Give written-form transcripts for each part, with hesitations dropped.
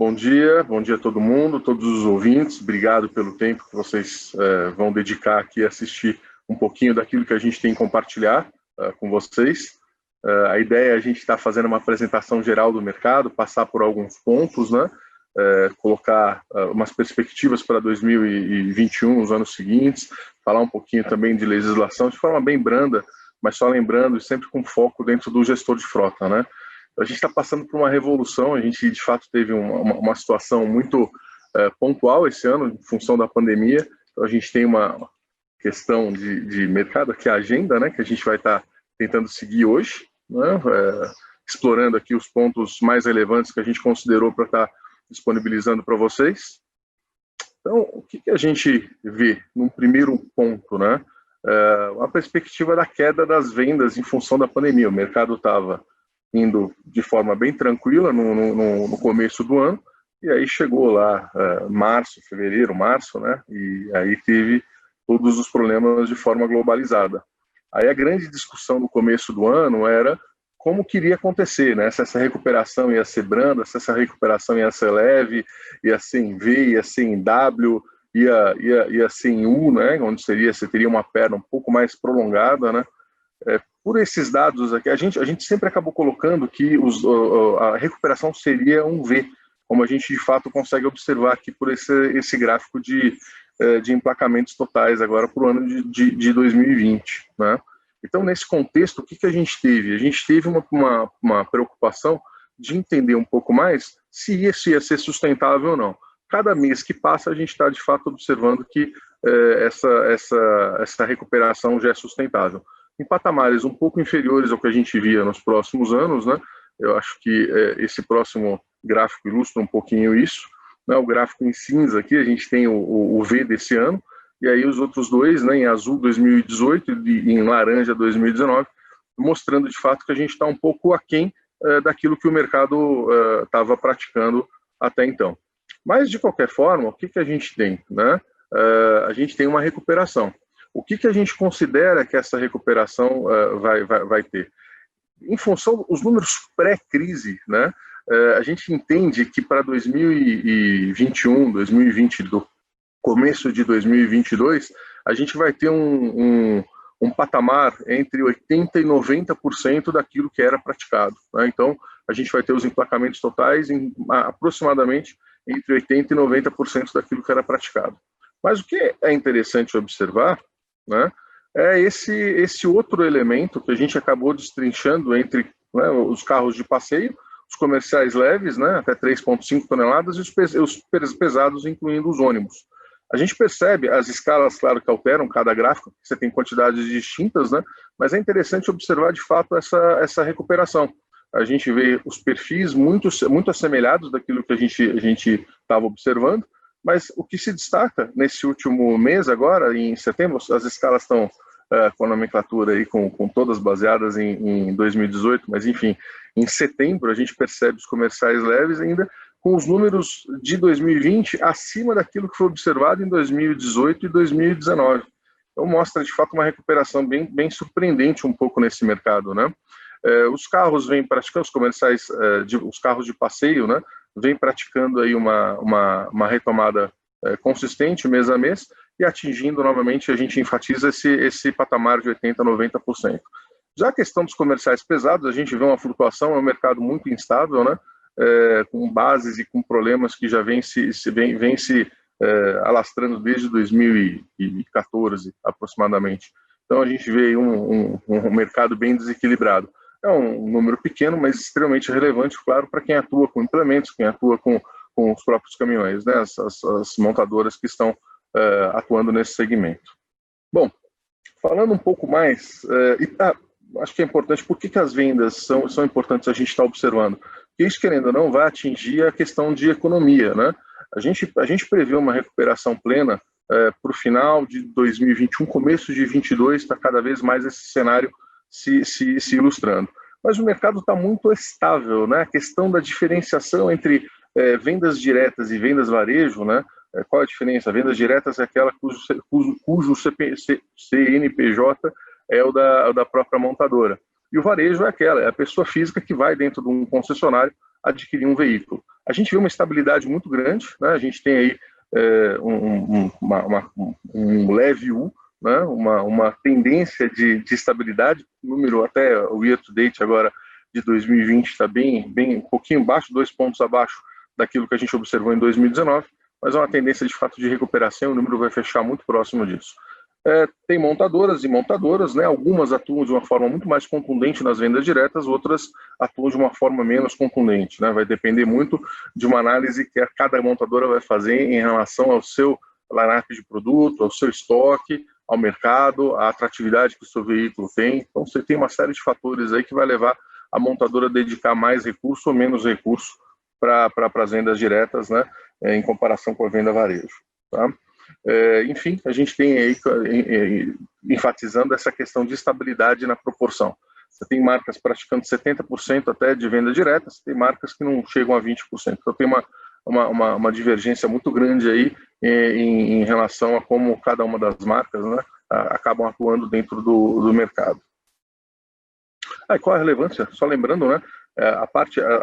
bom dia a todo mundo, todos os ouvintes. Obrigado pelo tempo que vocês vão dedicar aqui a assistir um pouquinho daquilo que a gente tem que compartilhar com vocês. A ideia é a gente estar fazendo uma apresentação geral do mercado, passar por alguns pontos, né? Colocar umas perspectivas para 2021, os anos seguintes, falar um pouquinho também de legislação de forma bem branda, mas só lembrando, sempre com foco dentro do gestor de frota, né? A gente está passando por uma revolução, a gente de fato teve uma situação muito pontual esse ano, em função da pandemia. Então a gente tem uma questão de mercado, que é a agenda, né, que a gente vai estar tentando seguir hoje, né, explorando aqui os pontos mais relevantes que a gente considerou para estar disponibilizando para vocês. Então, o que a gente vê num primeiro ponto, né? A perspectiva da queda das vendas em função da pandemia. O mercado estava indo de forma bem tranquila no começo do ano, e aí chegou lá fevereiro, março, né? E aí teve todos os problemas de forma globalizada. Aí a grande discussão no começo do ano era como que iria acontecer, né? Se essa recuperação ia ser branda, se essa recuperação ia ser leve, ia ser em V, ia ser em W, ia ser em U, né? Onde você teria uma perna um pouco mais prolongada, né? Por esses dados aqui, a gente sempre acabou colocando que a recuperação seria um V, como a gente de fato consegue observar aqui por esse gráfico de emplacamentos totais agora para o ano de 2020, né? Então, nesse contexto, o que a gente teve? A gente teve uma preocupação de entender um pouco mais se isso ia ser sustentável ou não. Cada mês que passa, a gente está de fato observando que essa recuperação já é sustentável. Em patamares um pouco inferiores ao que a gente via nos próximos anos, né? Eu acho que esse próximo gráfico ilustra um pouquinho isso, né? O gráfico em cinza aqui, a gente tem o V desse ano, e aí os outros dois, né, em azul 2018 e em laranja 2019, mostrando de fato que a gente está um pouco aquém daquilo que o mercado estava praticando até então. Mas, de qualquer forma, o que a gente tem, né? A gente tem uma recuperação. O que a gente considera que essa recuperação vai ter? Em função dos números pré-crise, né, a gente entende que para 2021, 2020, do começo de 2022, a gente vai ter um patamar entre 80% e 90% daquilo que era praticado, né? Então, a gente vai ter os emplacamentos totais em aproximadamente entre 80% e 90% daquilo que era praticado. Mas o que é interessante observar, né, é esse outro elemento que a gente acabou destrinchando entre, né, os carros de passeio, os comerciais leves, né, até 3,5 toneladas, e os pesados, incluindo os ônibus. A gente percebe as escalas, claro, que alteram cada gráfico, você tem quantidades distintas, né, mas é interessante observar, de fato, essa recuperação. A gente vê os perfis muito assemelhados daquilo que a gente estava observando, mas o que se destaca nesse último mês agora, em setembro, as escalas estão com a nomenclatura aí, com todas baseadas em 2018, mas enfim, em setembro a gente percebe os comerciais leves ainda com os números de 2020 acima daquilo que foi observado em 2018 e 2019. Então mostra de fato uma recuperação bem surpreendente um pouco nesse mercado, né? Os carros vêm praticando, os comerciais, os carros de passeio, né, vêm praticando aí uma retomada consistente mês a mês e atingindo novamente, a gente enfatiza esse patamar de 80% a 90%. Já a questão dos comerciais pesados, a gente vê uma flutuação, é um mercado muito instável, né, com bases e com problemas que já vem se alastrando desde 2014 aproximadamente. Então a gente vê um mercado bem desequilibrado. É um número pequeno, mas extremamente relevante, claro, para quem atua com implementos, quem atua com os próprios caminhões, né, as montadoras que estão atuando nesse segmento. Bom, falando um pouco mais, acho que é importante, por que as vendas são importantes a gente estar observando? Porque isso, querendo ou não, vai atingir a questão de economia, né? A gente prevê uma recuperação plena para o final de 2021, começo de 2022, está cada vez mais esse cenário se ilustrando. Mas o mercado está muito estável, né? A questão da diferenciação entre vendas diretas e vendas varejo, né? Qual a diferença? Vendas diretas é aquela cujo CNPJ é o da própria montadora. E o varejo é a pessoa física que vai dentro de um concessionário adquirir um veículo. A gente vê uma estabilidade muito grande, né? A gente tem aí um leve U, né? Uma tendência de estabilidade, número até o year to date agora de 2020 está bem um pouquinho abaixo, 2 pontos abaixo daquilo que a gente observou em 2019, mas é uma tendência de fato de recuperação, o número vai fechar muito próximo disso. Tem montadoras e montadoras, né? Algumas atuam de uma forma muito mais contundente nas vendas diretas, outras atuam de uma forma menos contundente, né? Vai depender muito de uma análise que cada montadora vai fazer em relação ao seu line-up de produto, ao seu estoque, ao mercado, à atratividade que o seu veículo tem. Então, você tem uma série de fatores aí que vai levar a montadora a dedicar mais recurso ou menos recurso para as vendas diretas, né? Em comparação com a venda varejo, tá? Enfim, a gente tem aí enfatizando essa questão de estabilidade na proporção. Você tem marcas praticando 70% até de venda direta, você tem marcas que não chegam a 20%. Então tem uma divergência muito grande aí em relação a como cada uma das marcas, né, acabam atuando dentro do mercado. Qual a relevância? Só lembrando, né?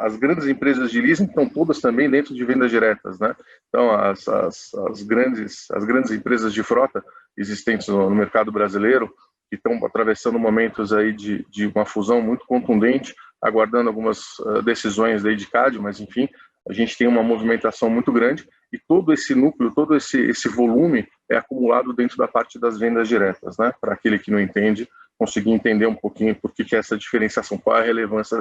As grandes empresas de leasing estão todas também dentro de vendas diretas, né? Então, as grandes empresas de frota existentes no mercado brasileiro, que estão atravessando momentos aí de uma fusão muito contundente, aguardando algumas decisões aí de CAD, mas enfim, a gente tem uma movimentação muito grande e todo esse núcleo, todo esse volume é acumulado dentro da parte das vendas diretas, né? Para aquele que não entende, conseguir entender um pouquinho por que é essa diferenciação, qual é a relevância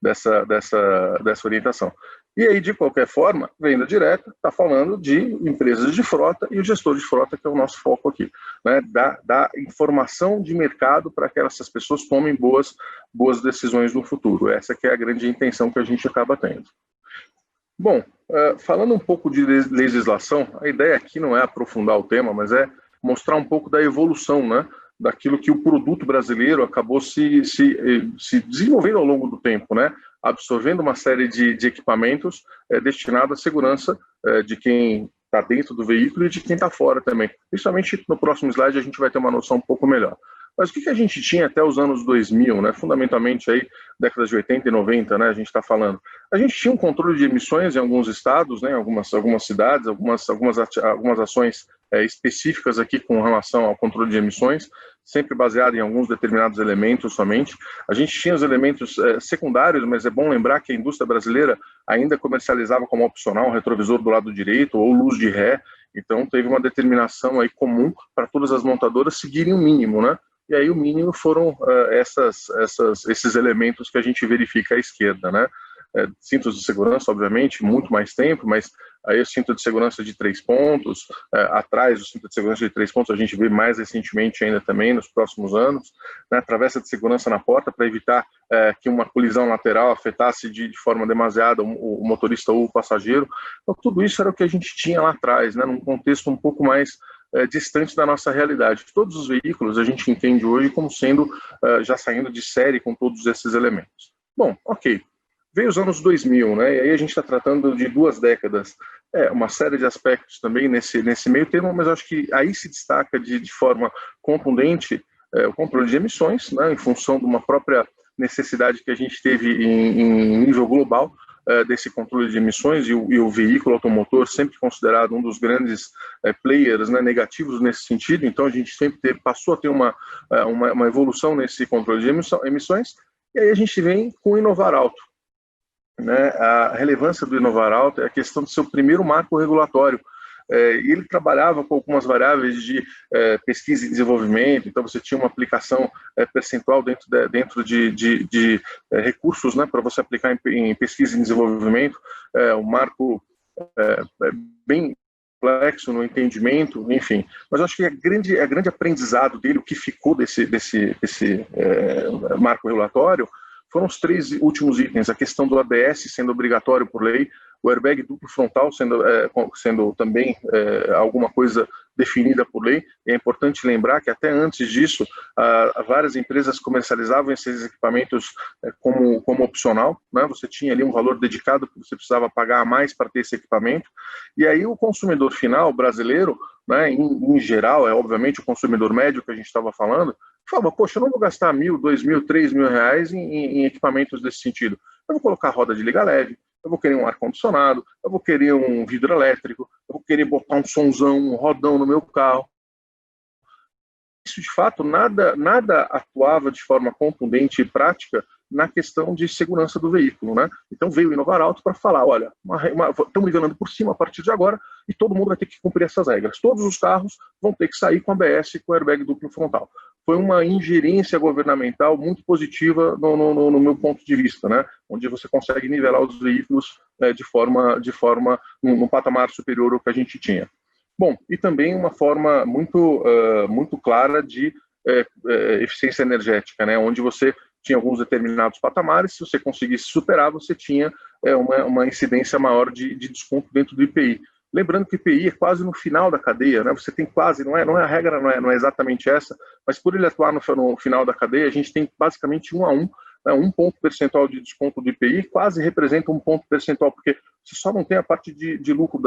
dessa orientação. E aí, de qualquer forma, venda direta está falando de empresas de frota e o gestor de frota, que é o nosso foco aqui, né? Da informação de mercado para que essas pessoas tomem boas decisões no futuro. Essa que é a grande intenção que a gente acaba tendo. Bom, falando um pouco de legislação, a ideia aqui não é aprofundar o tema, mas é mostrar um pouco da evolução, né, daquilo que o produto brasileiro acabou se desenvolvendo ao longo do tempo, né, absorvendo uma série de equipamentos destinados à segurança de quem está dentro do veículo e de quem está fora também. Principalmente no próximo slide a gente vai ter uma noção um pouco melhor. Mas o que a gente tinha até os anos 2000, né? Fundamentalmente aí, décadas de 80 e 90, né? A gente está falando. A gente tinha um controle de emissões em alguns estados, né? Algumas cidades, algumas ações específicas aqui com relação ao controle de emissões, sempre baseado em alguns determinados elementos somente. A gente tinha os elementos secundários, mas é bom lembrar que a indústria brasileira ainda comercializava como opcional um retrovisor do lado direito ou luz de ré. Então teve uma determinação aí comum para todas as montadoras seguirem o mínimo, né? E aí o mínimo foram esses elementos que a gente verifica à esquerda, né? Cintos de segurança, obviamente, muito mais tempo, mas aí o cinto de segurança de 3 pontos, atrás do cinto de segurança de 3 pontos, a gente vê mais recentemente ainda também, nos próximos anos, né? Travessa de segurança na porta para evitar que uma colisão lateral afetasse de forma demasiada o motorista ou o passageiro. Então, tudo isso era o que a gente tinha lá atrás, né? Num contexto um pouco mais distante da nossa realidade. Todos os veículos a gente entende hoje como sendo já saindo de série com todos esses elementos. Bom, ok. Veio os anos 2000, né? E aí a gente está tratando de 2 décadas. Uma série de aspectos também nesse meio termo, mas acho que aí se destaca de forma contundente o controle de emissões, né? Em função de uma própria necessidade que a gente teve em nível global, desse controle de emissões e o veículo automotor sempre considerado um dos grandes players, né, negativos nesse sentido. Então a gente sempre passou a ter uma evolução nesse controle de emissões e aí a gente vem com o Inovar Alto, né? A relevância do Inovar Alto é a questão do seu primeiro marco regulatório. E ele trabalhava com algumas variáveis de pesquisa e desenvolvimento, então você tinha uma aplicação percentual dentro de recursos, né, para você aplicar em pesquisa e desenvolvimento, um marco bem complexo no entendimento, enfim. Mas eu acho que a grande aprendizado dele, o que ficou desse marco regulatório, foram os 3 últimos itens: a questão do ABS sendo obrigatório por lei, o airbag duplo frontal sendo também alguma coisa definida por lei. É importante lembrar que até antes disso, várias empresas comercializavam esses equipamentos como opcional, né? Você tinha ali um valor dedicado que você precisava pagar a mais para ter esse equipamento. E aí o consumidor final brasileiro, né, em geral, obviamente o consumidor médio que a gente estava falando, falava: poxa, eu não vou gastar R$1.000, R$2.000, R$3.000 em equipamentos desse sentido. Eu vou colocar roda de liga leve, eu vou querer um ar-condicionado, eu vou querer um vidro elétrico, eu vou querer botar um sonzão, um rodão no meu carro. Isso, de fato, nada atuava de forma contundente e prática na questão de segurança do veículo, né? Então veio o Inovar Auto para falar, olha, estamos nivelando por cima a partir de agora e todo mundo vai ter que cumprir essas regras. Todos os carros vão ter que sair com ABS e com airbag duplo frontal. Foi uma ingerência governamental muito positiva no meu ponto de vista, né? Onde você consegue nivelar os veículos num patamar superior ao que a gente tinha. Bom, e também uma forma muito clara de eficiência energética, né? Onde você tinha alguns determinados patamares, se você conseguisse superar, você tinha uma incidência maior de desconto dentro do IPI. Lembrando que o IPI é quase no final da cadeia, né? Você tem quase, não é a regra, não é exatamente essa, mas por ele atuar no final da cadeia, a gente tem basicamente 1 a 1, né? 1 ponto percentual de desconto do IPI quase representa 1 ponto percentual, porque você só não tem a parte de lucro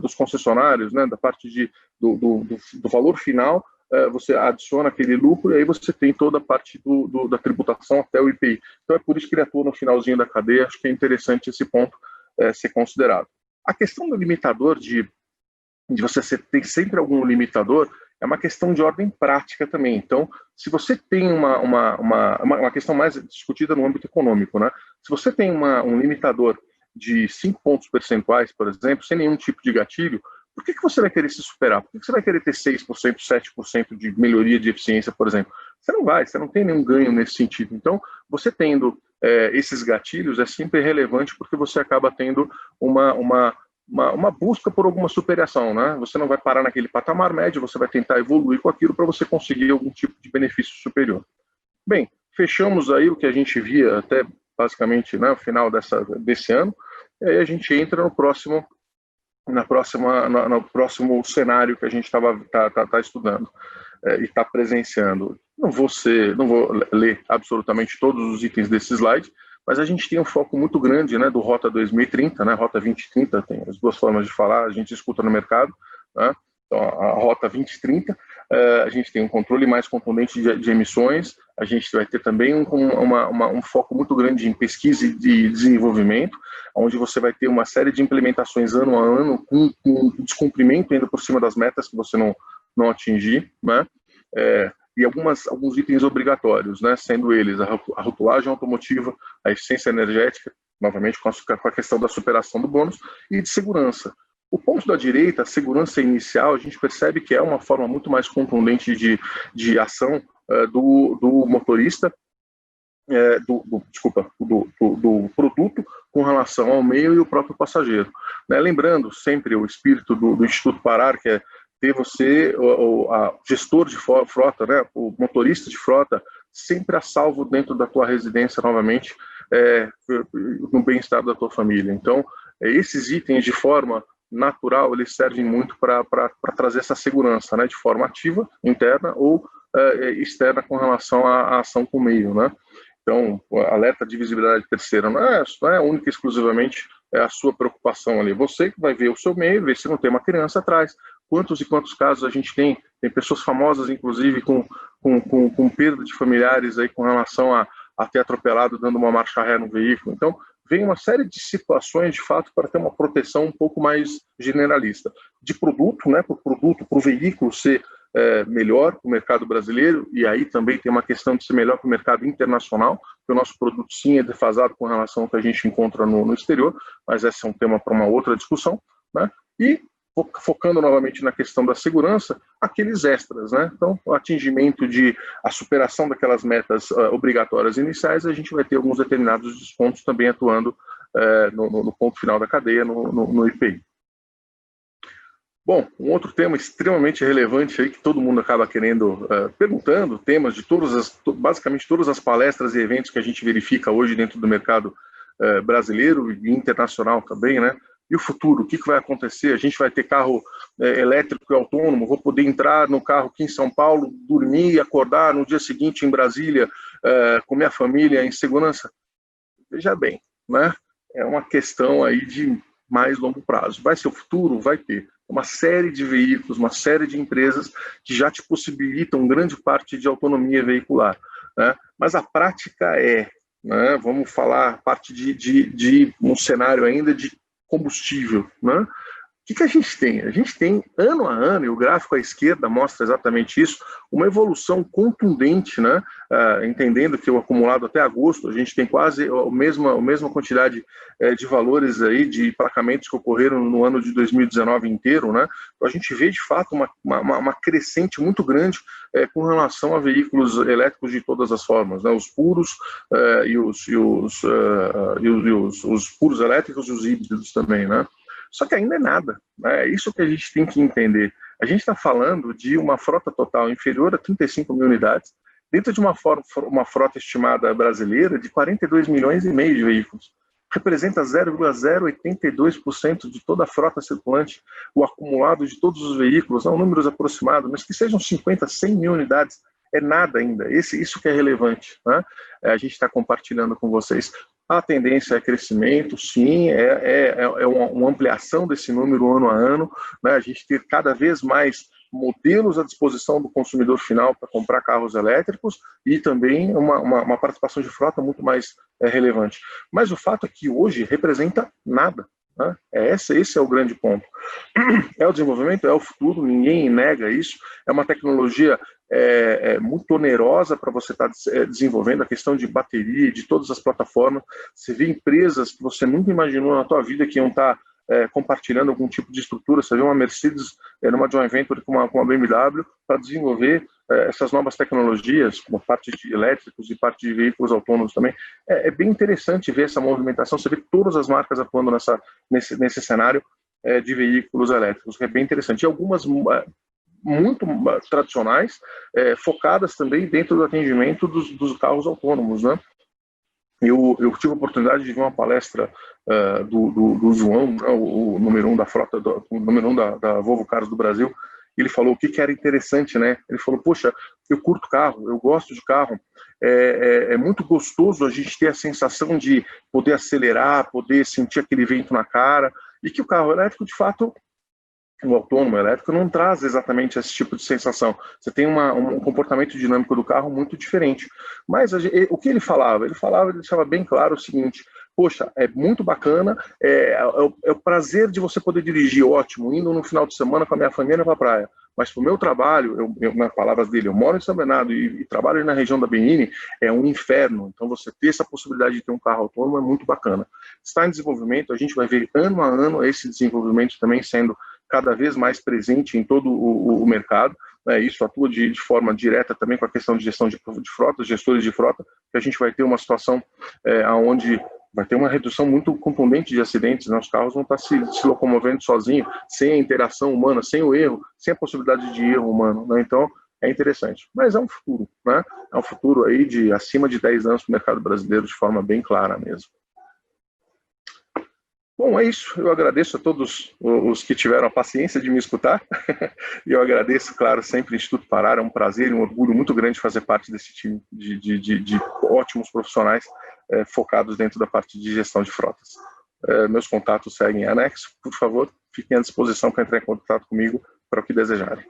dos concessionários, né? Da parte do valor final, você adiciona aquele lucro e aí você tem toda a parte da tributação até o IPI. Então é por isso que ele atua no finalzinho da cadeia, acho que é interessante esse ponto ser considerado. A questão do limitador, de você ter sempre algum limitador, é uma questão de ordem prática também. Então, se você tem uma questão mais discutida no âmbito econômico, né? Se você tem um limitador de 5 pontos percentuais, por exemplo, sem nenhum tipo de gatilho, por que você vai querer se superar? Por que você vai querer ter 6%, 7% de melhoria de eficiência, por exemplo? Você não tem nenhum ganho nesse sentido. Então, você tendo esses gatilhos é sempre relevante porque você acaba tendo uma busca por alguma superação, né? Você não vai parar naquele patamar médio, você vai tentar evoluir com aquilo para você conseguir algum tipo de benefício superior. Bem, fechamos aí o que a gente via até basicamente, né, no final desse ano, e aí a gente entra no próximo cenário que a gente tá estudando e está presenciando. Não vou ler absolutamente todos os itens desse slide, mas a gente tem um foco muito grande, né, do Rota 2030, né, Rota 2030, tem as duas formas de falar, a gente escuta no mercado, né? Então, a Rota 2030, a gente tem um controle mais contundente de emissões, a gente vai ter também um foco muito grande em pesquisa e de desenvolvimento, onde você vai ter uma série de implementações ano a ano, com descumprimento ainda por cima das metas que você não atingir, né? E alguns itens obrigatórios, né? Sendo eles a rotulagem automotiva, a eficiência energética, novamente com a questão da superação do bônus, e de segurança. O ponto da direita, a segurança inicial, a gente percebe que é uma forma muito mais contundente de ação do motorista, do produto com relação ao meio e o próprio passageiro. Né? Lembrando sempre o espírito do Instituto Parar, que é ter você, o gestor de frota, né? O motorista de frota, sempre a salvo dentro da tua residência novamente, no bem-estar da tua família. Então, esses itens de forma natural, eles servem muito para trazer essa segurança, né, de forma ativa, interna ou externa com relação à ação com o meio, né? Então, alerta de visibilidade terceira não é única e exclusivamente a sua preocupação ali. Você que vai ver o seu meio, ver se não tem uma criança atrás. Quantos e quantos casos a gente tem pessoas famosas, inclusive, com perda de familiares aí com relação a ter atropelado dando uma marcha ré no veículo. Então, vem uma série de situações, de fato, para ter uma proteção um pouco mais generalista. De produto, né, para o veículo ser melhor para o mercado brasileiro, e aí também tem uma questão de ser melhor para o mercado internacional, porque o nosso produto sim é defasado com relação ao que a gente encontra no exterior, mas esse é um tema para uma outra discussão, né? E focando novamente na questão da segurança, aqueles extras, né? Então, o atingimento a superação daquelas metas obrigatórias iniciais, a gente vai ter alguns determinados descontos também atuando no ponto final da cadeia, no IPI. Bom, um outro tema extremamente relevante aí que todo mundo acaba perguntando, temas de basicamente todas as palestras e eventos que a gente verifica hoje dentro do mercado brasileiro e internacional também, né? E o futuro, o que vai acontecer? A gente vai ter carro elétrico e autônomo, vou poder entrar no carro aqui em São Paulo, dormir e acordar no dia seguinte em Brasília, com minha família em segurança? Veja bem, né? É uma questão aí de mais longo prazo. Vai ser o futuro? Vai ter uma série de veículos, uma série de empresas que já te possibilitam grande parte de autonomia veicular, né? Mas a prática né? Vamos falar parte de um cenário ainda de combustível, né? O que a gente tem? A gente tem, ano a ano, e o gráfico à esquerda mostra exatamente isso, uma evolução contundente, né? Entendendo que o acumulado até agosto, a gente tem quase a mesma quantidade de valores aí, de emplacamentos que ocorreram no ano de 2019 inteiro, né? Então, a gente vê, de fato, uma crescente muito grande com relação a veículos elétricos de todas as formas, né? Os puros e os puros elétricos e os híbridos também, né? Só que ainda é nada, né? É isso que a gente tem que entender. A gente está falando de uma frota total inferior a 35 mil unidades, dentro de uma frota estimada brasileira de 42 milhões e meio de veículos. Representa 0,082% de toda a frota circulante, o acumulado de todos os veículos, não números aproximados, mas que sejam 50, 100 mil unidades, é nada ainda. Isso que é relevante, né? A gente está compartilhando com vocês. A tendência é crescimento, sim, uma ampliação desse número ano a ano, né? A gente ter cada vez mais modelos à disposição do consumidor final para comprar carros elétricos e também uma participação de frota muito mais relevante. Mas o fato é que hoje representa nada, né? Esse é o grande ponto. É o desenvolvimento, é o futuro, ninguém nega isso, é uma tecnologia muito onerosa para você estar desenvolvendo a questão de bateria, de todas as plataformas. Você vê empresas que você nunca imaginou na tua vida que iam estar compartilhando algum tipo de estrutura. Você vê uma Mercedes numa joint venture com uma BMW para desenvolver essas novas tecnologias, como parte de elétricos e parte de veículos autônomos também. É bem interessante ver essa movimentação, você vê todas as marcas atuando nesse cenário de veículos elétricos, que é bem interessante. E algumas muito tradicionais, focadas também dentro do atendimento dos carros autônomos, né? Eu tive a oportunidade de ver uma palestra do João, né, o número 1 da frota, o número 1 da Volvo Cars do Brasil. Ele falou o que era interessante, né? Ele falou, poxa, eu curto carro, eu gosto de carro, é muito gostoso a gente ter a sensação de poder acelerar, poder sentir aquele vento na cara, e que o carro elétrico, de fato, o autônomo elétrico não traz exatamente esse tipo de sensação. Você tem um comportamento dinâmico do carro muito diferente. Mas o que ele falava? Ele deixava bem claro o seguinte: poxa, é muito bacana, é o prazer de você poder dirigir, ótimo, indo no final de semana com a minha família para a praia. Mas para o meu trabalho, nas palavras dele, eu moro em São Bernardo e trabalho na região da Benini, é um inferno. Então você ter essa possibilidade de ter um carro autônomo é muito bacana. Está em desenvolvimento, a gente vai ver ano a ano esse desenvolvimento também sendo cada vez mais presente em todo o mercado. Isso atua de forma direta também com a questão de gestão de frotas, gestores de frota, que a gente vai ter uma situação onde vai ter uma redução muito contundente de acidentes, né? Os carros vão estar se locomovendo sozinhos, sem a interação humana, sem o erro, sem a possibilidade de erro humano, né? Então, é interessante. Mas é um futuro, né? É um futuro aí de acima de 10 anos para o mercado brasileiro, de forma bem clara mesmo. Bom, é isso. Eu agradeço a todos os que tiveram a paciência de me escutar. E eu agradeço, claro, sempre o Instituto Parar. É um prazer e um orgulho muito grande fazer parte desse time de ótimos profissionais focados dentro da parte de gestão de frotas. Meus contatos seguem em anexo. Por favor, fiquem à disposição para entrar em contato comigo para o que desejarem.